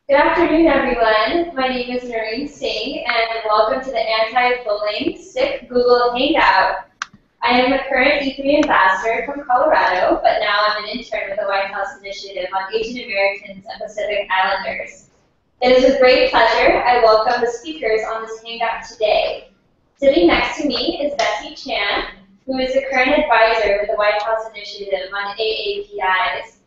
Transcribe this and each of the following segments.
Good afternoon, everyone. My name is Naureen Singh, and welcome to the Anti-Bullying Sikh Google Hangout. I am a current E3 ambassador from Colorado, but now I'm an intern with the White House Initiative on Asian Americans and Pacific Islanders. It is with great pleasure I welcome the speakers on this Hangout today. Sitting next to me is Bessie Chan, who is the current advisor with the White House Initiative on AAPIs.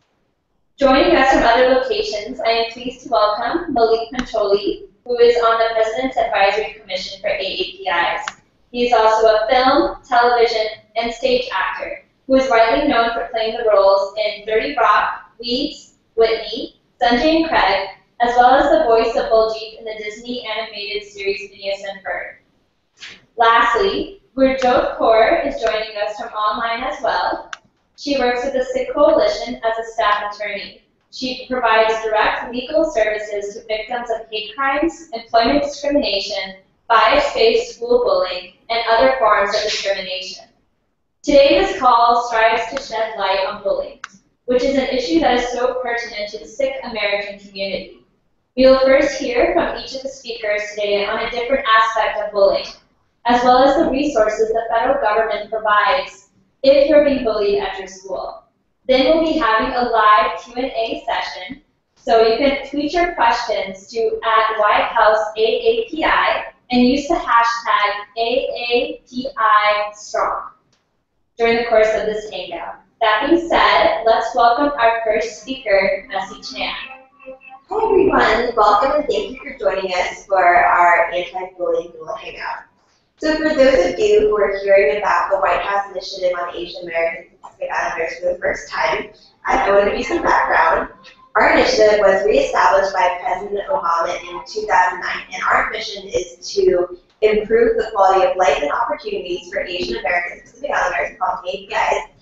Joining us from other locations, I am pleased to welcome Maulik Pancholy, who is on the President's Advisory Commission for AAPIs. He is also a film, television, and stage actor who is widely known for playing the roles in 30 Rock, Weeds, Whitney, Sanjay and Craig, as well as the voice of Buljeet in the Disney animated series Phineas and Ferb. Lastly, Gurjot Kaur is joining us from online as well. She works with the Sikh Coalition as a staff attorney. She provides direct legal services to victims of hate crimes, employment discrimination, bias-based school bullying, and other forms of discrimination. Today, this call strives to shed light on bullying, which is an issue that is so pertinent to the Sikh American community. We will first hear from each of the speakers today on a different aspect of bullying, as well as the resources the federal government provides if you're being bullied at your school. Then we'll be having a live Q&A session, so you can tweet your questions to @WhiteHouseAAPI and use the hashtag AAPIStrong during the course of this hangout. That being said, let's welcome our first speaker, Bessie Chan. Hi everyone, welcome and thank you for joining us for our Anti-Bullying Google Hangout. So for those of you who are hearing about the White House Initiative on Asian Americans and Pacific Islanders for the first time, I want to give you some background. Our initiative was reestablished by President Obama in 2009, and our mission is to improve the quality of life and opportunities for Asian Americans and Pacific Islanders, called APIs,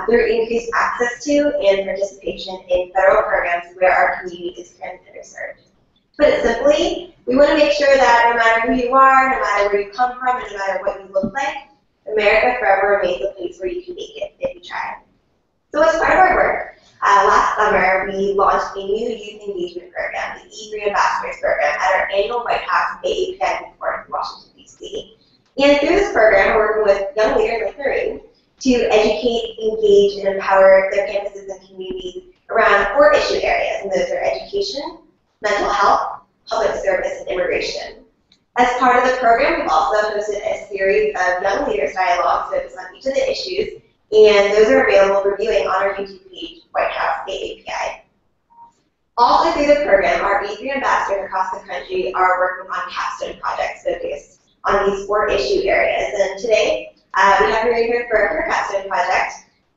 through increased access to and participation in federal programs where our community is currently underserved. To put it simply, we want to make sure that no matter who you are, no matter where you come from, and no matter what you look like, America forever remains a place where you can make it if you try. So as part of our work, last summer we launched a new youth engagement program, the E3 Ambassadors Program, at our annual White House AAPI forum in Washington, D.C. And through this program, we're working with young leaders like Naureen to educate, engage, and empower their campuses and communities around 4 issue areas, and those are education, mental health, public service, and immigration. As part of the program, we've also hosted a series of young leaders dialogues focused on each of the issues, and those are available for viewing on our YouTube page, White House AAPI. Also through the program, our E3 ambassadors across the country are working on capstone projects focused on these 4 issue areas. And today, we have Naureen here for her capstone project,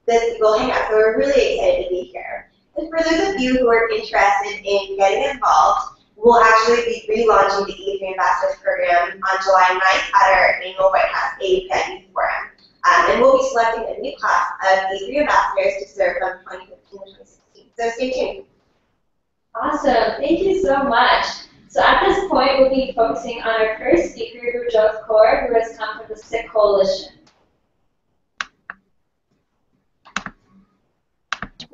this Google Hangout, so we're really excited to be here. And for those of you who are interested in getting involved, we'll actually be relaunching the E3 Ambassadors Program on July 9th at our annual White House AAPI Youth Forum. And we'll be selecting a new class of E3 ambassadors to serve from 2015 to 2016. So stay tuned. Awesome, thank you so much. So at this point, we'll be focusing on our first speaker, Gurjot Kaur, who has come from the Sikh Coalition.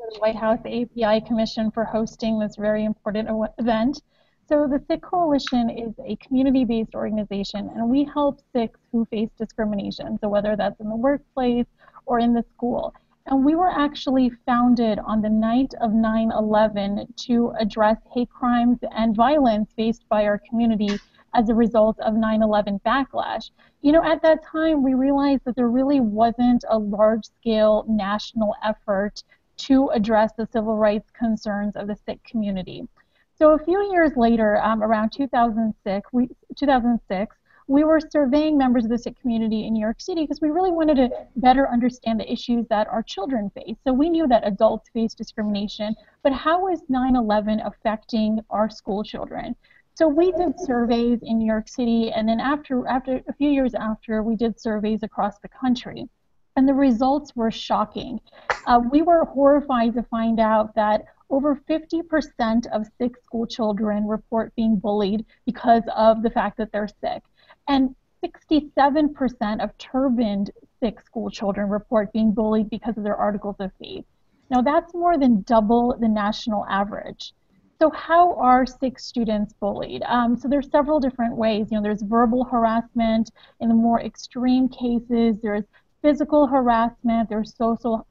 The White House API Commission for hosting this very important event. So the Sikh Coalition is a community-based organization, and we help Sikhs who face discrimination, so whether that's in the workplace or in the school. And we were actually founded on the night of 9/11 to address hate crimes and violence faced by our community as a result of 9/11 backlash. You know, at that time, we realized that there really wasn't a large-scale national effort to address the civil rights concerns of the Sikh community. So a few years later, around 2006, we were surveying members of the Sikh community in New York City because we really wanted to better understand the issues that our children face. So we knew that adults face discrimination, but how is 9/11 affecting our school children? So we did surveys in New York City, and then after a few years after, we did surveys across the country. And the results were shocking. We were horrified to find out that over 50% of Sikh school children report being bullied because of the fact that they're Sikh. And 67% of turbaned Sikh school children report being bullied because of their articles of faith. Now that's more than double the national average. So how are Sikh students bullied? So there's several different ways. There's verbal harassment. In the more extreme cases, there's physical harassment, there's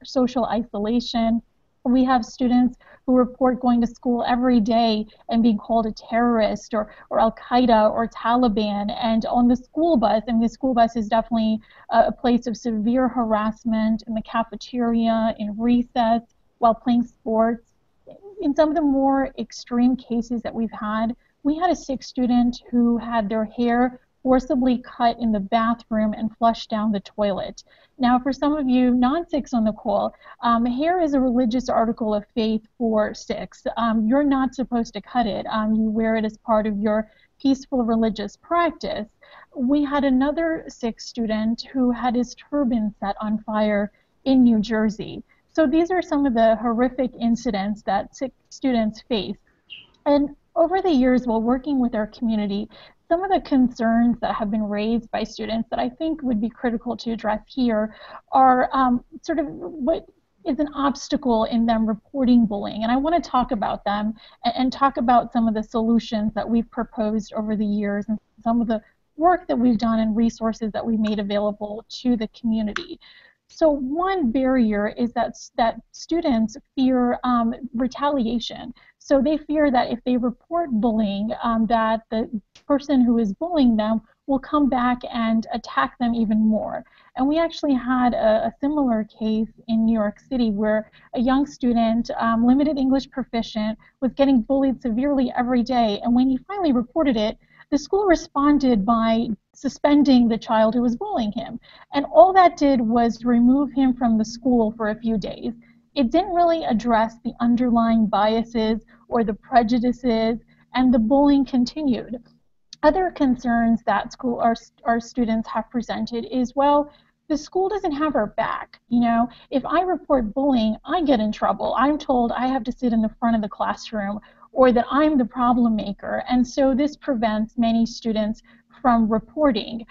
social isolation. We have students who report going to school every day and being called a terrorist or Al-Qaeda or Taliban. And on the school bus, and the school bus is definitely a place of severe harassment in the cafeteria, in recess, while playing sports. In some of the more extreme cases that we've had, we had a Sikh student who had their hair forcibly cut in the bathroom and flushed down the toilet. Now, for some of you non-Sikhs on the call, hair is a religious article of faith for Sikhs. You're not supposed to cut it. You wear it as part of your peaceful religious practice. We had another Sikh student who had his turban set on fire in New Jersey. So these are some of the horrific incidents that Sikh students face. And over the years, while working with our community, some of the concerns that have been raised by students that I think would be critical to address here are sort of what is an obstacle in them reporting bullying. And I want to talk about them and talk about some of the solutions that we've proposed over the years and some of the work that we've done and resources that we've made available to the community. So one barrier is that students fear retaliation. So they fear that if they report bullying, that the person who is bullying them will come back and attack them even more. And we actually had a similar case in New York City where a young student, limited English proficient, was getting bullied severely every day. And when he finally reported it, the school responded by suspending the child who was bullying him. And all that did was remove him from the school for a few days. It didn't really address the underlying biases or the prejudices, and the bullying continued. Other concerns that our students have presented is, well, the school doesn't have our back. If I report bullying, I get in trouble. I'm told I have to sit in the front of the classroom, or that I'm the problem maker, and so this prevents many students from reporting.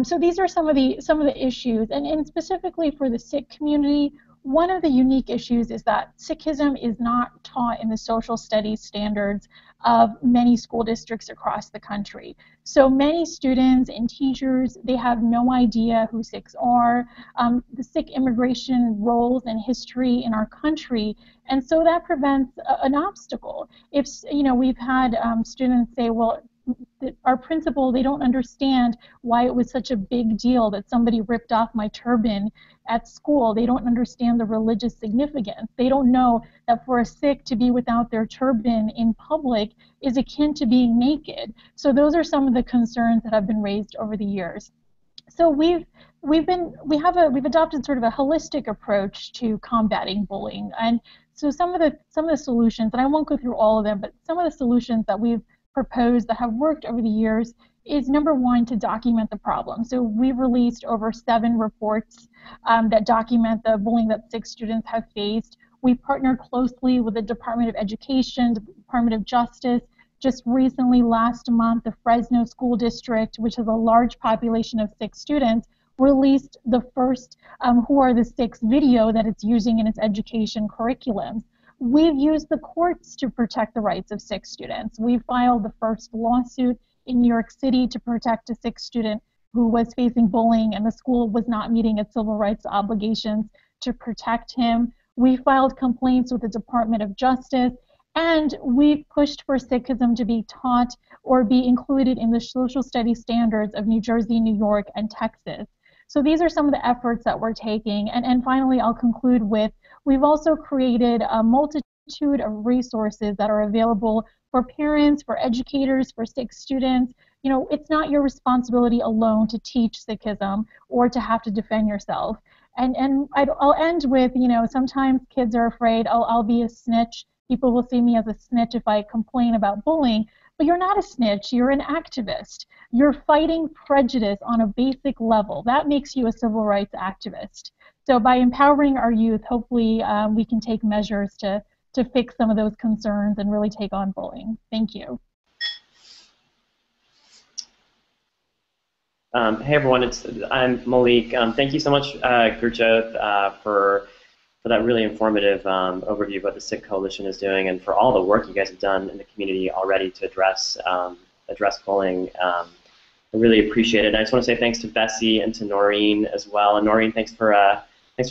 So these are some of the issues, and specifically for the Sikh community, one of the unique issues is that Sikhism is not taught in the social studies standards of many school districts across the country. So many students and teachers, they have no idea who Sikhs are, the Sikh immigration roles and history in our country, and so that prevents an obstacle. If we've had students say, well, our principal, they don't understand why it was such a big deal that somebody ripped off my turban at school. They don't understand the religious significance. They don't know that for a Sikh to be without their turban in public is akin to being naked. So those are some of the concerns that have been raised over the years. So we've adopted sort of a holistic approach to combating bullying. And so some of the solutions, and I won't go through all of them, but some of the solutions that we've proposed that have worked over the years is, number one, to document the problem. So we've released over 7 reports that document the bullying that Sikh students have faced. We partner closely with the Department of Education, the Department of Justice. Just recently, last month, the Fresno School District, which has a large population of Sikh students, released the first Who Are the Sikhs video that it's using in its education curriculums. We've used the courts to protect the rights of Sikh students. We filed the first lawsuit in New York City to protect a Sikh student who was facing bullying, and the school was not meeting its civil rights obligations to protect him. We filed complaints with the Department of Justice, and we've pushed for Sikhism to be taught or be included in the social studies standards of New Jersey, New York, and Texas. So these are some of the efforts that we're taking. And finally, I'll conclude with, we've also created a multitude of resources that are available for parents, for educators, for Sikh students. It's not your responsibility alone to teach Sikhism or to have to defend yourself. And I'll end with, sometimes kids are afraid, I'll be a snitch. People will see me as a snitch if I complain about bullying. But you're not a snitch, you're an activist. You're fighting prejudice on a basic level. That makes you a civil rights activist. So by empowering our youth, hopefully we can take measures to fix some of those concerns and really take on bullying. Thank you. Hey everyone, I'm Malik. Thank you so much, Gurjot, for that really informative overview of what the Sikh Coalition is doing, and for all the work you guys have done in the community already to address bullying. I really appreciate it. I just want to say thanks to Bessie and to Naureen as well. And Naureen, thanks for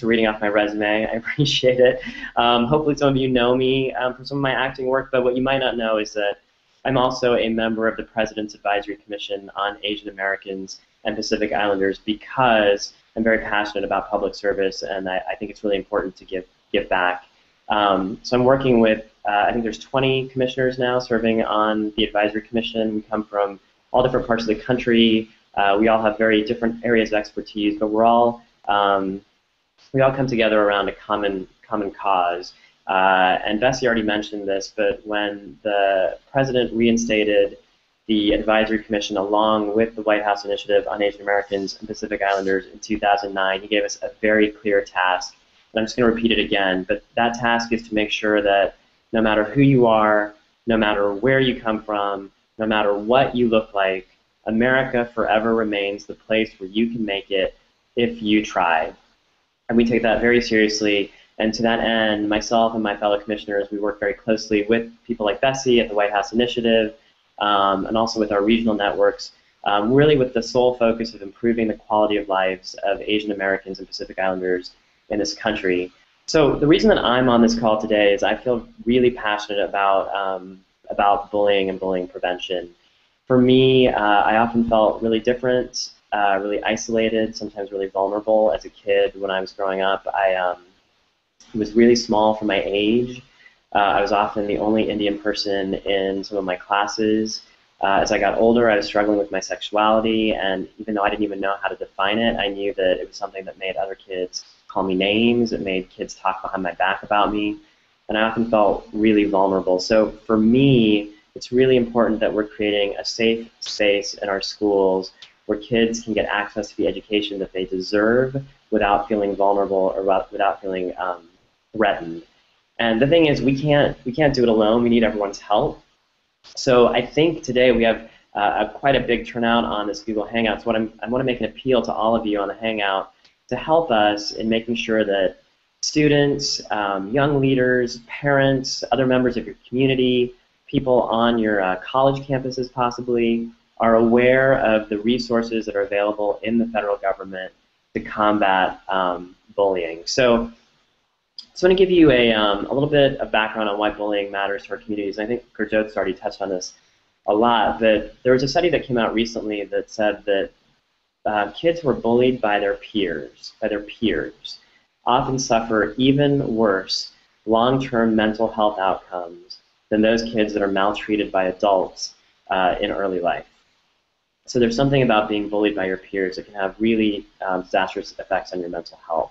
reading off my resume. I appreciate it. Hopefully some of you know me from some of my acting work, but what you might not know is that I'm also a member of the President's Advisory Commission on Asian Americans and Pacific Islanders because I'm very passionate about public service, and I think it's really important to give back. So I'm working with, I think there's 20 commissioners now serving on the Advisory Commission. We come from all different parts of the country. We all have very different areas of expertise, but we all come together around a common cause. And Bessie already mentioned this, but when the president reinstated the Advisory Commission along with the White House Initiative on Asian Americans and Pacific Islanders in 2009, he gave us a very clear task. And I'm just going to repeat it again, but that task is to make sure that no matter who you are, no matter where you come from, no matter what you look like, America forever remains the place where you can make it if you try. And we take that very seriously. And to that end, myself and my fellow commissioners, we work very closely with people like Bessie at the White House Initiative, and also with our regional networks, really with the sole focus of improving the quality of lives of Asian Americans and Pacific Islanders in this country. So the reason that I'm on this call today is I feel really passionate about bullying and bullying prevention. For me, I often felt really different, really isolated, sometimes really vulnerable as a kid when I was growing up. I was really small for my age. I was often the only Indian person in some of my classes. As I got older, I was struggling with my sexuality, and even though I didn't even know how to define it, I knew that it was something that made other kids call me names. It made kids talk behind my back about me, and I often felt really vulnerable. So for me, it's really important that we're creating a safe space in our schools where kids can get access to the education that they deserve without feeling vulnerable or without feeling threatened. And the thing is, we can't do it alone. We need everyone's help. So I think today we have quite a big turnout on this Google Hangout. So I want to make an appeal to all of you on the Hangout to help us in making sure that students, young leaders, parents, other members of your community, people on your college campuses possibly, are aware of the resources that are available in the federal government to combat bullying. So I want to give you a little bit of background on why bullying matters to our communities. I think Gurjot's already touched on this a lot, but there was a study that came out recently that said that kids who are bullied by their peers, often suffer even worse long-term mental health outcomes than those kids that are maltreated by adults in early life. So there's something about being bullied by your peers that can have really disastrous effects on your mental health.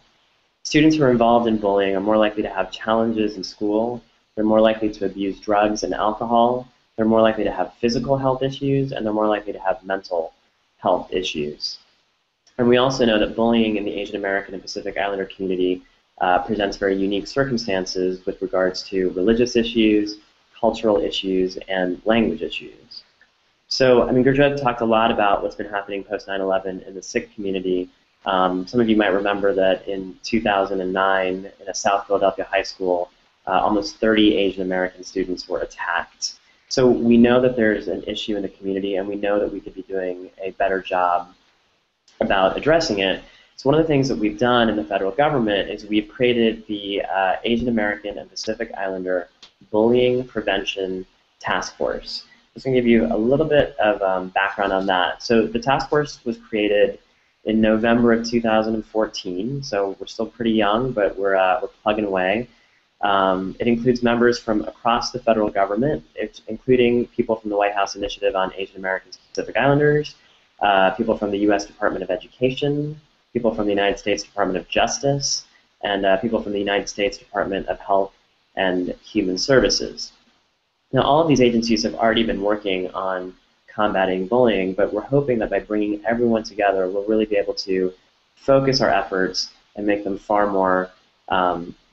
Students who are involved in bullying are more likely to have challenges in school. They're more likely to abuse drugs and alcohol. They're more likely to have physical health issues, and they're more likely to have mental health issues. And we also know that bullying in the Asian American and Pacific Islander community presents very unique circumstances with regards to religious issues, cultural issues, and language issues. So, I mean, Gurjot talked a lot about what's been happening post 9/11 in the Sikh community. Some of you might remember that in 2009, in a South Philadelphia high school, almost 30 Asian American students were attacked. So we know that there's an issue in the community, and we know that we could be doing a better job about addressing it. So one of the things that we've done in the federal government is we've created the Asian American and Pacific Islander Bullying Prevention Task Force. I'm just going to give you a little bit of background on that. So the task force was created in November of 2014, so we're still pretty young, but we're plugging away. It includes members from across the federal government, including people from the White House Initiative on Asian Americans and Pacific Islanders, people from the U.S. Department of Education, people from the United States Department of Justice, and people from the United States Department of Health and Human Services. Now, all of these agencies have already been working on combating bullying, but we're hoping that by bringing everyone together, we'll really be able to focus our efforts and make them far more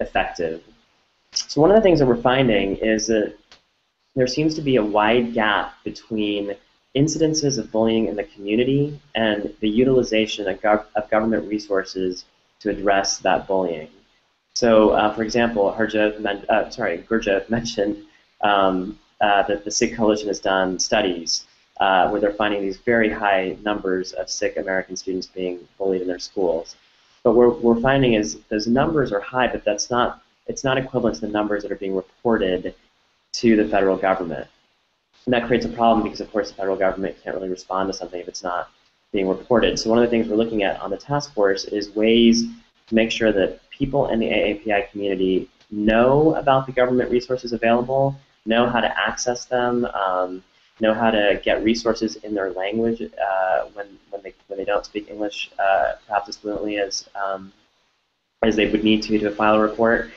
effective. So one of the things that we're finding is that there seems to be a wide gap between incidences of bullying in the community and the utilization of government resources to address that bullying. So, for example, Gurjot mentioned that the Sikh Coalition has done studies where they're finding these very high numbers of Sikh American students being bullied in their schools. But what we're finding is those numbers are high, but it's not equivalent to the numbers that are being reported to the federal government. And that creates a problem because, of course, the federal government can't really respond to something if it's not being reported. So one of the things we're looking at on the task force is ways to make sure that people in the AAPI community know about the government resources available, know how to access them, know how to get resources in their language when they don't speak English perhaps as fluently as they would need to file a report.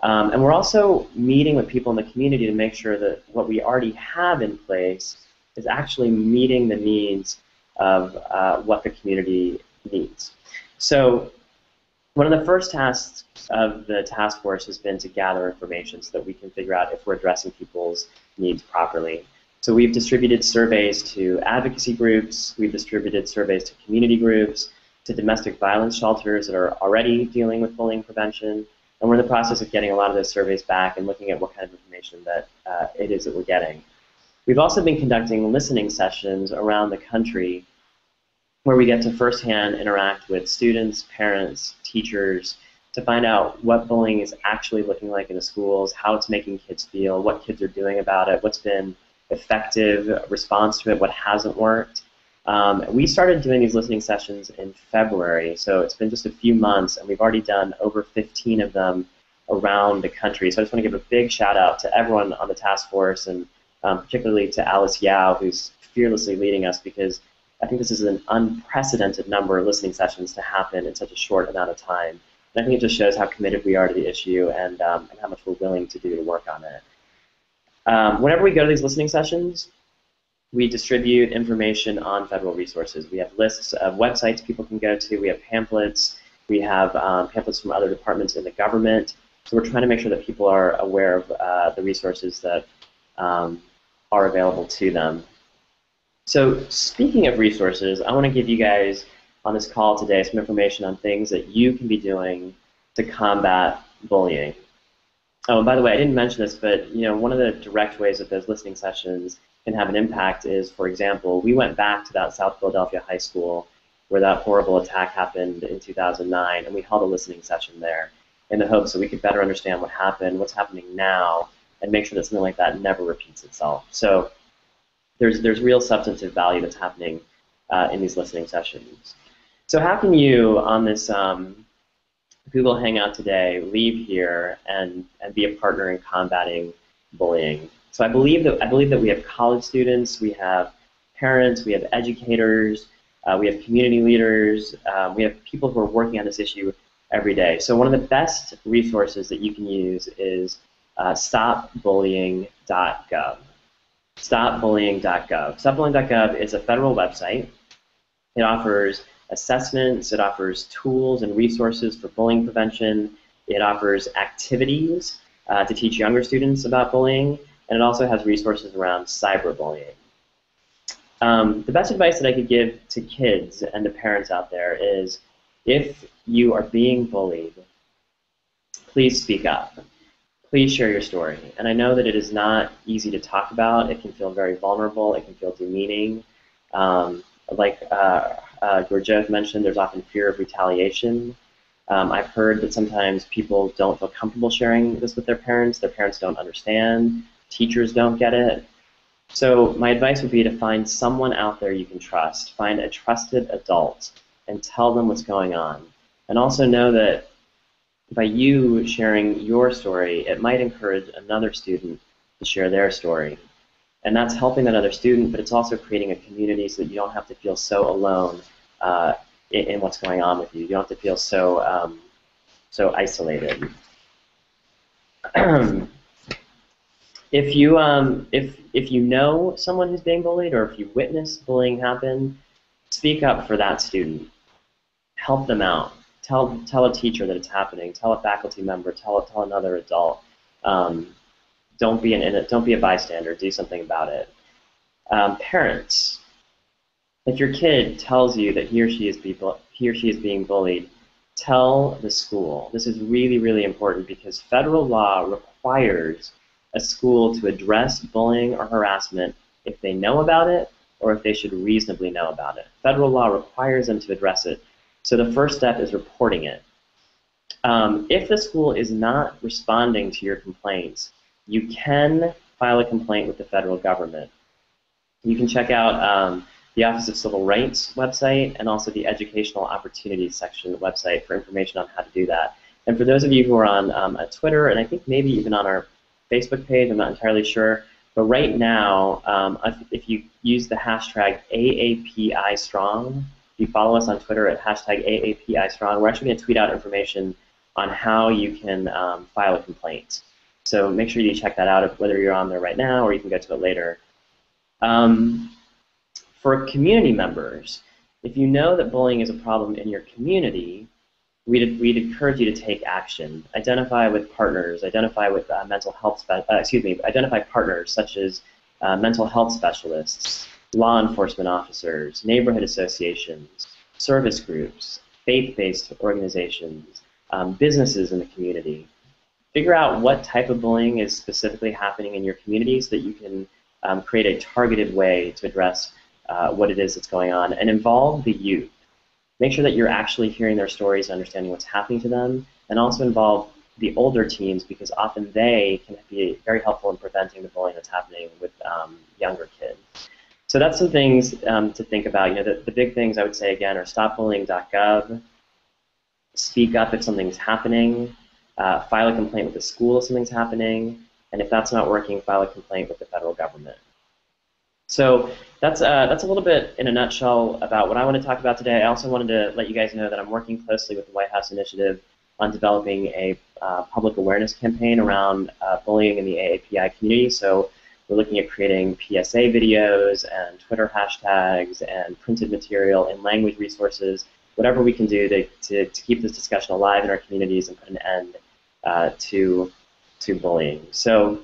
And we're also meeting with people in the community to make sure that what we already have in place is actually meeting the needs of what the community needs. So one of the first tasks of the task force has been to gather information so that we can figure out if we're addressing people's needs properly. So we've distributed surveys to advocacy groups, we've distributed surveys to community groups, to domestic violence shelters that are already dealing with bullying prevention, and we're in the process of getting a lot of those surveys back and looking at what kind of information that it is that we're getting. We've also been conducting listening sessions around the country where we get to firsthand interact with students, parents, teachers, to find out what bullying is actually looking like in the schools, how it's making kids feel, what kids are doing about it, what's been effective response to it, what hasn't worked. We started doing these listening sessions in February, so it's been just a few months, and we've already done over 15 of them around the country. So I just want to give a big shout out to everyone on the task force, and particularly to Alice Yao, who's fearlessly leading us, because I think this is an unprecedented number of listening sessions to happen in such a short amount of time. And I think it just shows how committed we are to the issue and how much we're willing to do to work on it. Whenever we go to these listening sessions, we distribute information on federal resources. We have lists of websites people can go to. We have pamphlets. We have pamphlets from other departments in the government. So we're trying to make sure that people are aware of the resources that are available to them. So speaking of resources, I want to give you guys on this call today some information on things that you can be doing to combat bullying. Oh, and by the way, I didn't mention this, but one of the direct ways that those listening sessions can have an impact is, for example, we went back to that South Philadelphia high school where that horrible attack happened in 2009, and we held a listening session there in the hopes that we could better understand what happened, what's happening now, and make sure that something like that never repeats itself. So there's real substantive value that's happening in these listening sessions. So how can you, on this Google Hangout today, leave here and be a partner in combating bullying? So I believe that we have college students, we have parents, we have educators, we have community leaders, we have people who are working on this issue every day. So one of the best resources that you can use is stopbullying.gov. Stopbullying.gov. Stopbullying.gov is a federal website. It offers assessments, it offers tools and resources for bullying prevention, it offers activities to teach younger students about bullying, and it also has resources around cyberbullying. The best advice that I could give to kids and to parents out there is, if you are being bullied, please speak up. Please share your story. And I know that it is not easy to talk about. It can feel very vulnerable. It can feel demeaning. Like Gurjot mentioned, there's often fear of retaliation. I've heard that sometimes people don't feel comfortable sharing this with their parents don't understand, teachers don't get it. So my advice would be to find someone out there you can trust, find a trusted adult and tell them what's going on. And also know that by you sharing your story, it might encourage another student to share their story. And that's helping that other student, but it's also creating a community so that you don't have to feel so alone in what's going on with you. You don't have to feel so so isolated. If you know someone who's being bullied, or if you witness bullying happen, speak up for that student. Help them out. Tell a teacher that it's happening. Tell a faculty member. Tell another adult. Don't be a bystander. Do something about it. Parents, if your kid tells you that he or she is being bullied, tell the school. This is really, really important because federal law requires a school to address bullying or harassment if they know about it or if they should reasonably know about it. Federal law requires them to address it. So the first step is reporting it. If the school is not responding to your complaints, you can file a complaint with the federal government. You can check out the Office of Civil Rights website and also the Educational Opportunities section website for information on how to do that. And for those of you who are on Twitter, and I think maybe even on our Facebook page, I'm not entirely sure, but right now, if you use the hashtag AAPIstrong, if you follow us on Twitter at hashtag AAPIstrong, we're actually going to tweet out information on how you can file a complaint. So make sure you check that out, whether you're on there right now or you can get to it later. For community members, if you know that bullying is a problem in your community, we'd encourage you to take action. Identify with partners. Identify with mental health. Identify partners such as mental health specialists, law enforcement officers, neighborhood associations, service groups, faith-based organizations, businesses in the community. Figure out what type of bullying is specifically happening in your community so that you can create a targeted way to address what it is that's going on, and involve the youth. Make sure that you're actually hearing their stories, understanding what's happening to them, and also involve the older teens because often they can be very helpful in preventing the bullying that's happening with younger kids. So that's some things to think about. You know, the big things I would say again are stopbullying.gov, speak up if something's happening, file a complaint with the school if something's happening, and if that's not working, file a complaint with the federal government. So that's a little bit in a nutshell about what I want to talk about today. I also wanted to let you guys know that I'm working closely with the White House Initiative on developing a public awareness campaign around bullying in the AAPI community. So we're looking at creating PSA videos and Twitter hashtags and printed material and language resources, whatever we can do to keep this discussion alive in our communities and put an end to bullying. So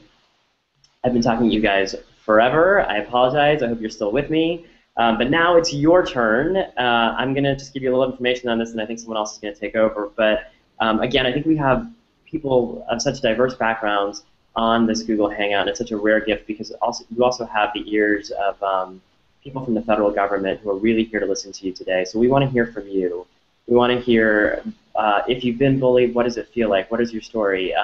I've been talking to you guys forever. I apologize. I hope you're still with me. But now it's your turn. I'm going to just give you a little information on this, and I think someone else is going to take over. But again, I think we have people of such diverse backgrounds on this Google Hangout, and it's such a rare gift because you also have the ears of people from the federal government who are really here to listen to you today. So we want to hear from you. We want to hear if you've been bullied, what does it feel like? What is your story?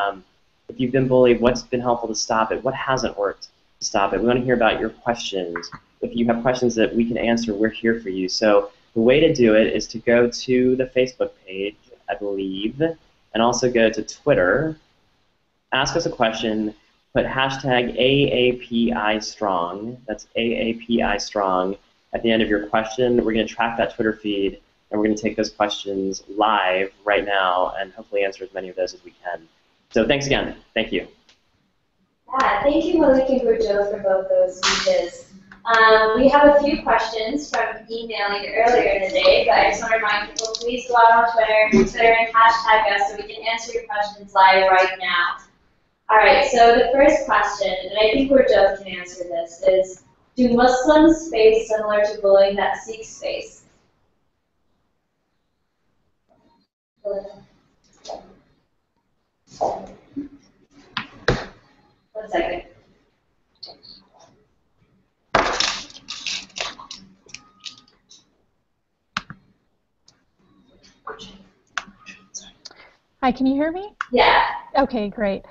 If you've been bullied, what's been helpful to stop it? What hasn't worked to stop it? We want to hear about your questions. If you have questions that we can answer, we're here for you. So the way to do it is to go to the Facebook page, I believe, and also go to Twitter, ask us a question, put hashtag AAPIstrong, that's AAPIstrong, at the end of your question. We're going to track that Twitter feed, and we're going to take those questions live right now and hopefully answer as many of those as we can. So thanks again. Thank you. Yeah, thank you, Malik and Joe, for both those speeches. We have a few questions from emailing earlier in the day, but I just want to remind people, please go out on Twitter and hashtag us so we can answer your questions live right now. All right, so the first question, and I think Joe can answer this, is do Muslims face similar to bullying that Sikhs face? 1 second. Hi, can you hear me? Yeah. Okay, great.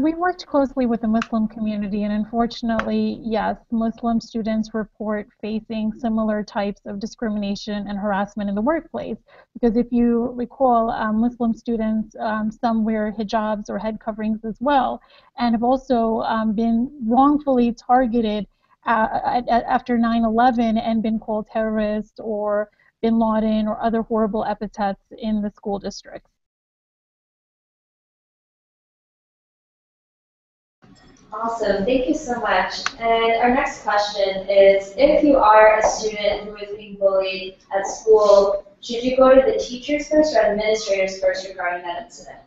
We worked closely with the Muslim community, and unfortunately, yes, Muslim students report facing similar types of discrimination and harassment in the workplace. Because if you recall, Muslim students, some wear hijabs or head coverings as well, and have also been wrongfully targeted after 9/11 and been called terrorist or bin Laden or other horrible epithets in the school districts. Awesome, thank you so much. And our next question is, if you are a student who is being bullied at school, should you go to the teachers first or administrators first regarding that incident?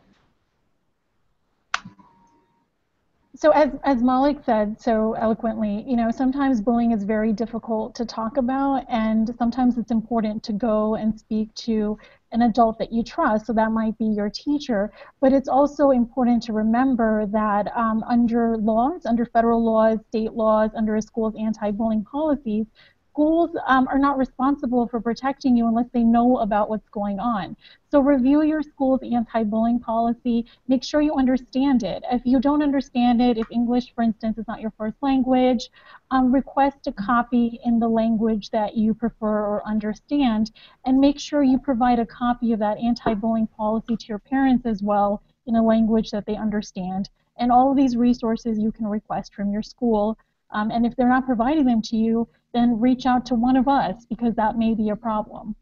So as Malik said so eloquently, you know, sometimes bullying is very difficult to talk about, and sometimes it's important to go and speak to an adult that you trust, so that might be your teacher. But it's also important to remember that under laws, under federal laws, state laws, under a school's anti-bullying policies, schools are not responsible for protecting you unless they know about what's going on. So review your school's anti-bullying policy. Make sure you understand it. If you don't understand it, if English, for instance, is not your first language, request a copy in the language that you prefer or understand, and make sure you provide a copy of that anti-bullying policy to your parents as well in a language that they understand. And all of these resources you can request from your school. And if they're not providing them to you, then reach out to one of us, because that may be a problem.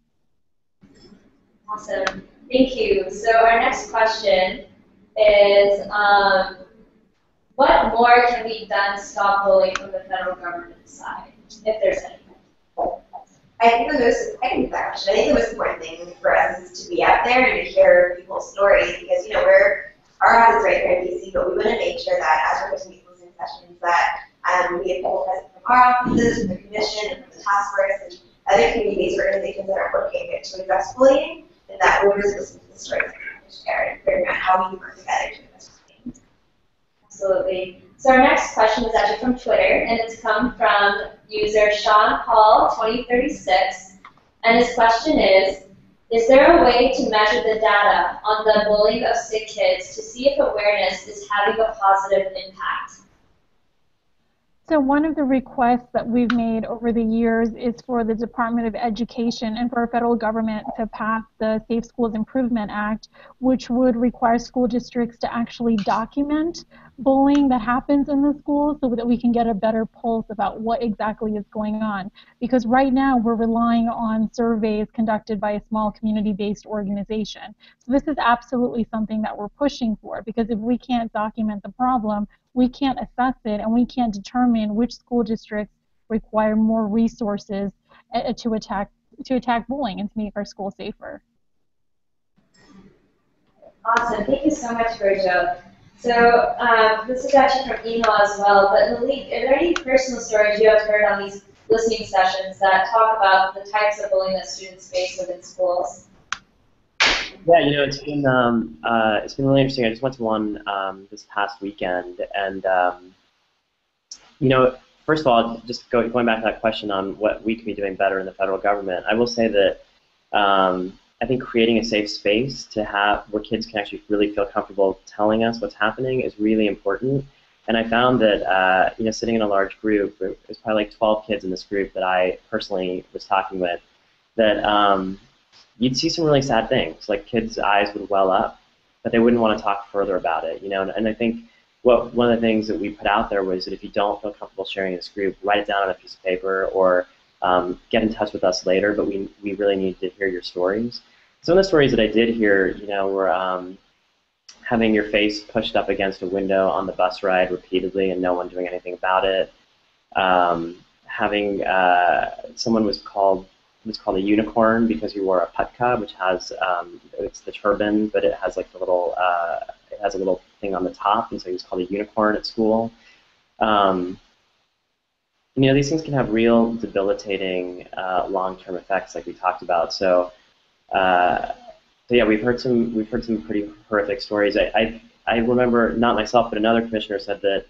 Awesome. Thank you. So our next question is, what more can be done to stop bullying from the federal government side, if there's anything? I think the most important thing for us is to be out there and to hear people's stories, because our office is right here in DC, but we want to make sure that as we're hosting these listening sessions that we have people present from our offices, from the commission, and from the task force, and other community-based organizations that are working to address bullying, and that we'll just listen to the stories that we share and figure out how we work together to address bullying. Absolutely. So our next question is actually from Twitter, and it's come from user Sean Paul 2036, and his question is there a way to measure the data on the bullying of Sikh kids to see if awareness is having a positive impact? So one of the requests that we've made over the years is for the Department of Education and for our federal government to pass the Safe Schools Improvement Act, which would require school districts to actually document bullying that happens in the schools so that we can get a better pulse about what exactly is going on. Because right now we're relying on surveys conducted by a small community-based organization. So this is absolutely something that we're pushing for, because if we can't document the problem, we can't assess it, and we can't determine which school districts require more resources to attack bullying and to make our schools safer. Awesome. Thank you so much, Virgil. So this is actually from email as well, but Malik, are there any personal stories you have heard on these listening sessions that talk about the types of bullying that students face within schools? Yeah, it's been really interesting. I just went to one this past weekend, and first of all, just going back to that question on what we can be doing better in the federal government, I will say that I think creating a safe space to have where kids can actually really feel comfortable telling us what's happening is really important. And I found that sitting in a large group, it was probably like 12 kids in this group that I personally was talking with, that you'd see some really sad things. Like kids' eyes would well up, but they wouldn't want to talk further about it. And I think one of the things that we put out there was that if you don't feel comfortable sharing this group, write it down on a piece of paper or get in touch with us later. But we really need to hear your stories. Some of the stories that I did hear, were having your face pushed up against a window on the bus ride repeatedly and no one doing anything about it. Having someone was called a unicorn because you wore a patka, which has it's the turban, but it has like a little thing on the top, and so he was called a unicorn at school. These things can have real debilitating long-term effects, like we talked about. So yeah, we've heard some pretty horrific stories. I remember, not myself, but another commissioner said that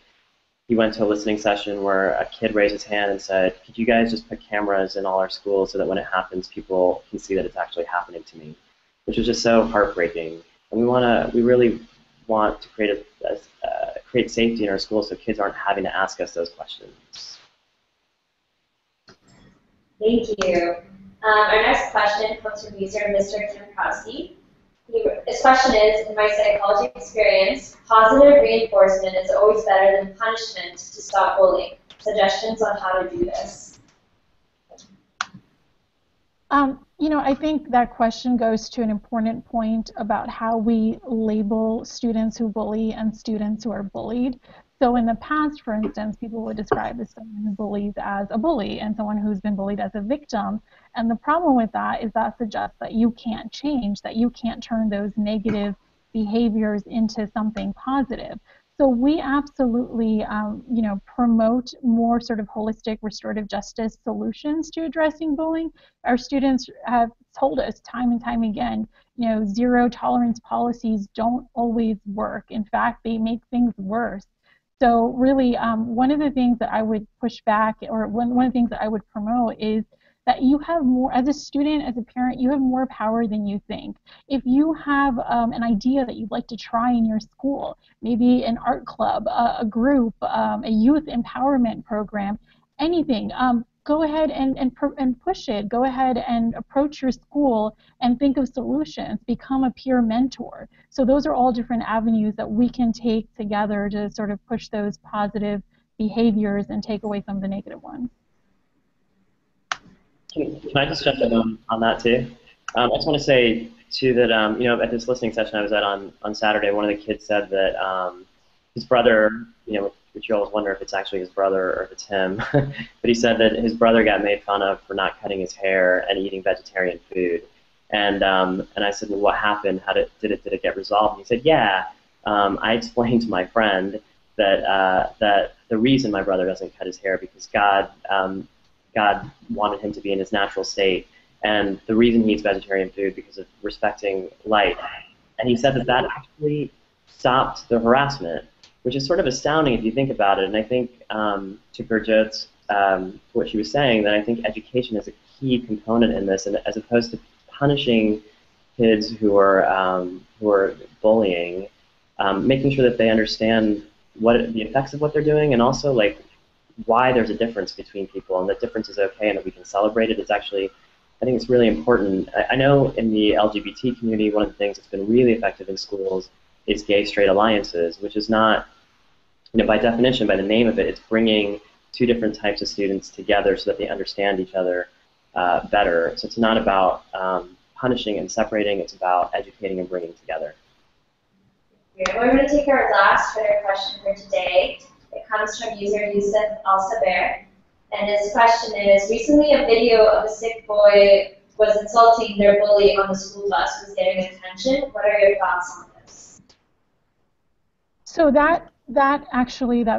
he went to a listening session where a kid raised his hand and said, "Could you guys just put cameras in all our schools so that when it happens, people can see that it's actually happening to me?" Which was just so heartbreaking. And we really want to create safety in our schools so kids aren't having to ask us those questions. Thank you. Our next question comes from user Mr. Kempkowski. His question is, in my psychology experience, positive reinforcement is always better than punishment to stop bullying. Suggestions on how to do this? I think that question goes to an important point about how we label students who bully and students who are bullied. So in the past, for instance, people would describe someone who bullies as a bully and someone who's been bullied as a victim. And the problem with that is that suggests that you can't change, that you can't turn those negative behaviors into something positive. So we absolutely, promote more sort of holistic restorative justice solutions to addressing bullying. Our students have told us time and time again, zero tolerance policies don't always work. In fact, they make things worse. So really, one of the things that I would push back, or one of the things that I would promote is that you have more, as a student, as a parent, you have more power than you think. If you have an idea that you'd like to try in your school, maybe an art club, a group, a youth empowerment program, anything, go ahead and push it. Go ahead and approach your school and think of solutions. Become a peer mentor. So those are all different avenues that we can take together to sort of push those positive behaviors and take away some of the negative ones. Can I just jump in on that too? I just want to say too that at this listening session I was at on Saturday, one of the kids said that his brother, which you always wonder if it's actually his brother or if it's him, but he said that his brother got made fun of for not cutting his hair and eating vegetarian food. And I said, well, what happened? How did it get resolved? And he said, yeah, I explained to my friend that the reason my brother doesn't cut his hair because God wanted him to be in his natural state, and the reason he eats vegetarian food because of respecting life. And he said that actually stopped the harassment, which is sort of astounding if you think about it. And I think to Gurjot's, what she was saying, that I think education is a key component in this, and as opposed to punishing kids who are bullying, making sure that they understand what the effects of what they're doing, and also like why there's a difference between people, and that difference is okay, and that we can celebrate it. Is actually, I think it's really important. I know in the LGBT community, one of the things that's been really effective in schools is gay-straight alliances, which is not, by definition, by the name of it, it's bringing two different types of students together so that they understand each other better. So it's not about punishing and separating, it's about educating and bringing together. We're going to take our last Twitter question for today. It comes from user Yusuf Al-Saber, and his question is, recently a video of a Sikh boy was insulting their bully on the school bus was getting attention. What are your thoughts on this? So that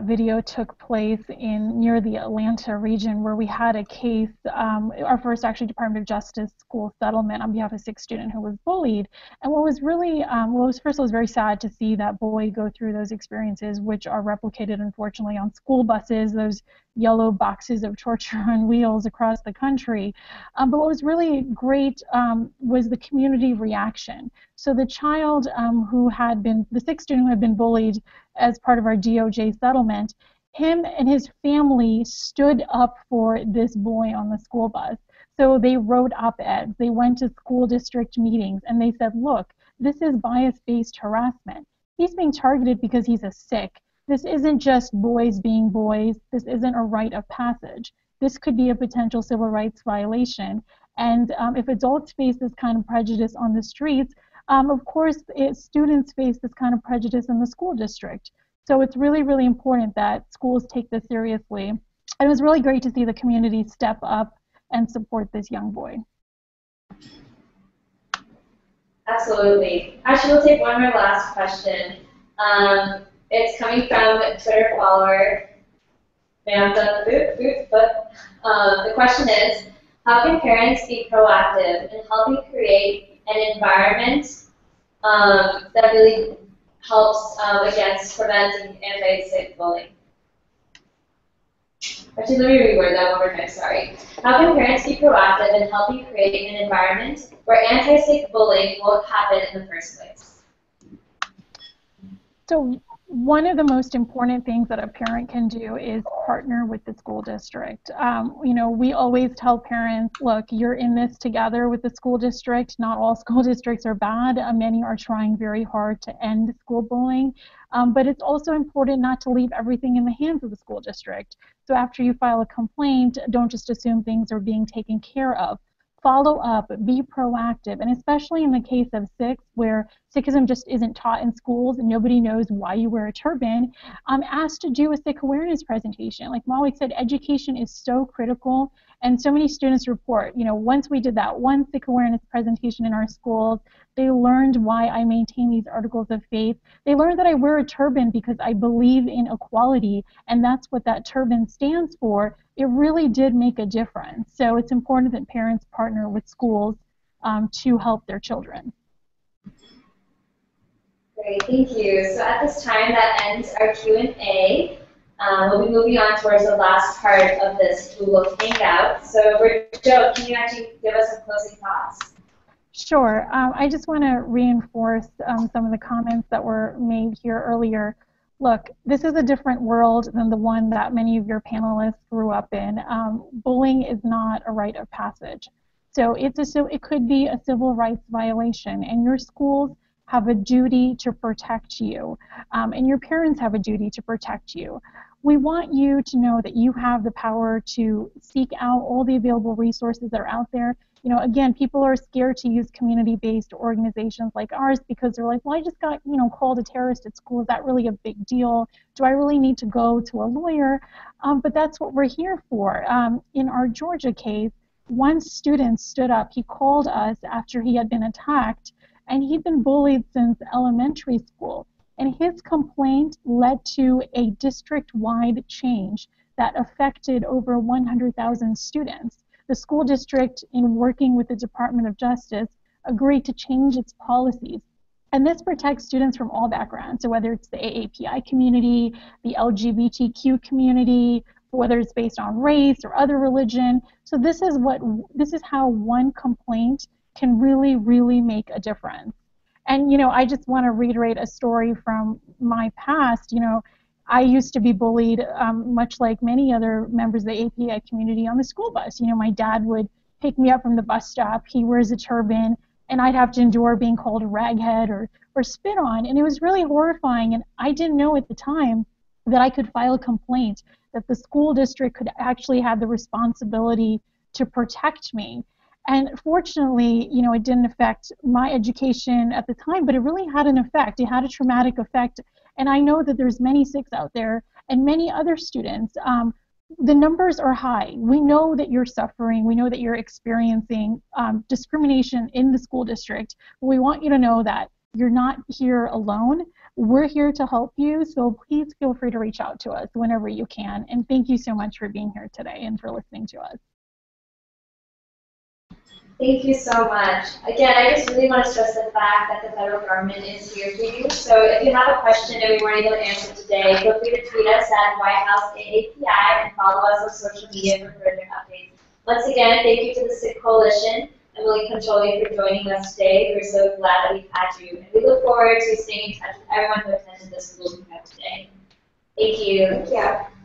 video took place near the Atlanta region, where we had a case, our first actually Department of Justice school settlement on behalf of a Sikh student who was bullied. And what was really, first of all, it was very sad to see that boy go through those experiences, which are replicated, unfortunately, on school buses, those yellow boxes of torture on wheels across the country. But what was really great was the community reaction. So the child the Sikh student who had been bullied as part of our DOJ settlement, him and his family stood up for this boy on the school bus. So they wrote op-eds, they went to school district meetings, and they said, look, this is bias-based harassment. He's being targeted because he's a Sikh. This isn't just boys being boys. This isn't a rite of passage. This could be a potential civil rights violation. And if adults face this kind of prejudice on the streets, of course, students face this kind of prejudice in the school district. So it's really, really important that schools take this seriously. And it was really great to see the community step up and support this young boy. Absolutely. Actually, we'll take one more last question. It's coming from a Twitter follower, Manta. The question is, how can parents be proactive in helping create an environment that really helps against preventing anti-Sikh bullying? Actually, let me reword that one more time, sorry. How can parents be proactive in helping create an environment where anti-Sikh bullying won't happen in the first place? So one of the most important things that a parent can do is partner with the school district. We always tell parents, look, you're in this together with the school district. Not all school districts are bad. Many are trying very hard to end school bullying. But it's also important not to leave everything in the hands of the school district. So after you file a complaint, don't just assume things are being taken care of. Follow up, be proactive, and especially in the case of Sikhs, where Sikhism just isn't taught in schools and nobody knows why you wear a turban, asked to do a Sikh awareness presentation. Like Maulik said, education is so critical, and so many students report, once we did that one Sikh awareness presentation in our schools, they learned why I maintain these articles of faith. They learned that I wear a turban because I believe in equality, and that's what that turban stands for. It really did make a difference. So it's important that parents partner with schools to help their children. Great, thank you. So at this time, that ends our Q&A. We'll be moving on towards the last part of this Google Hangout. So, Joe, can you actually give us some closing thoughts? Sure. I just want to reinforce some of the comments that were made here earlier. Look, this is a different world than the one that many of your panelists grew up in. Bullying is not a rite of passage. So it could be a civil rights violation, and your schools have a duty to protect you, and your parents have a duty to protect you. We want you to know that you have the power to seek out all the available resources that are out there. You know, again, people are scared to use community-based organizations like ours because they're like, well, I just got, called a terrorist at school. Is that really a big deal? Do I really need to go to a lawyer? But that's what we're here for. In our Georgia case, one student stood up. He called us after he had been attacked, and he'd been bullied since elementary school. And his complaint led to a district-wide change that affected over 100,000 students. The school district, in working with the Department of Justice, agreed to change its policies. And this protects students from all backgrounds, so whether it's the AAPI community, the LGBTQ community, whether it's based on race or other religion. So this is how one complaint can really, really make a difference. And, I just want to reiterate a story from my past. I used to be bullied, much like many other members of the API community, on the school bus. My dad would pick me up from the bus stop. He wears a turban, and I'd have to endure being called a raghead or spit on. And it was really horrifying. And I didn't know at the time that I could file a complaint, that the school district could actually have the responsibility to protect me. And fortunately, it didn't affect my education at the time, but it really had an effect. It had a traumatic effect. And I know that there's many Sikhs out there and many other students. The numbers are high. We know that you're suffering. We know that you're experiencing discrimination in the school district. But we want you to know that you're not here alone. We're here to help you. So please feel free to reach out to us whenever you can. And thank you so much for being here today and for listening to us. Thank you so much. Again, I just really want to stress the fact that the federal government is here for you. So if you have a question and we weren't able to answer today, feel free to tweet us at WHIAAPI and follow us on social media for further updates. Once again, thank you to the Sikh Coalition and Maulik Pancholy for joining us today. We're so glad that we've had you. And we look forward to staying in touch with everyone who attended this Google Hangout today. Thank you. Thank you.